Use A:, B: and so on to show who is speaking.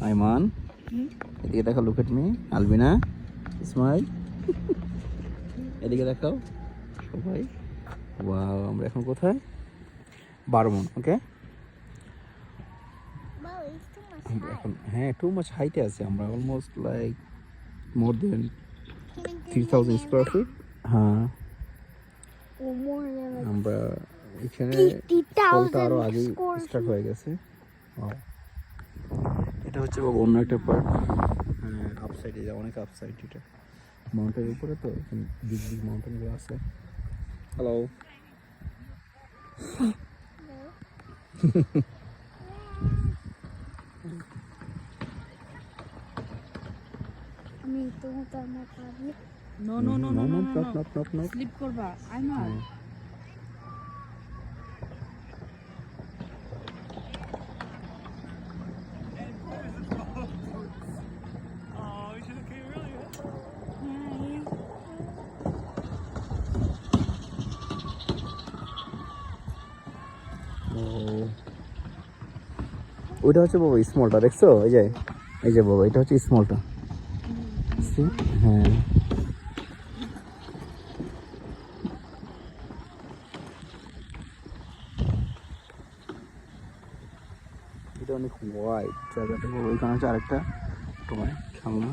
A: আইমান, এদিকে দেখাও, look at me. Albina, smile. এদিকে দেখাও সবাই। ওয়াও, আমরা এখন কোথায়? বারমন। ওকে, এখন হ্যাঁ টু মাচ হাইটে আছে আমরা, অলমোস্ট লাইক মোর দেন 3000 স্কোয়ার ফিট। হ্যাঁ, আমরা এখানে ফলটা আরো আগে স্টার্ট হয়ে গেছে। এটা হচ্ছে বাবা অন্য একটা পার্ট। হ্যাঁ, আপসাইডে যা, অনেক আপসাইড। এটা মাউন্টেনের উপরে, তো এখানে বিগ বিগ মাউন্টেনগুলো আছে। হ্যালো।
B: আমি তো আমার public
C: no no no no no no
A: no.
C: Sleep করবা আইমান।
A: ওইটা হচ্ছে বাবা স্মলটা, দেখছো? এই যে বাবা, এটা হচ্ছে স্মলটা। হ্যাঁ, এটা অনেক হোয়াইট জায়গাটা বাবা। ওইখানে হচ্ছে আরেকটা তোমার খেলনা।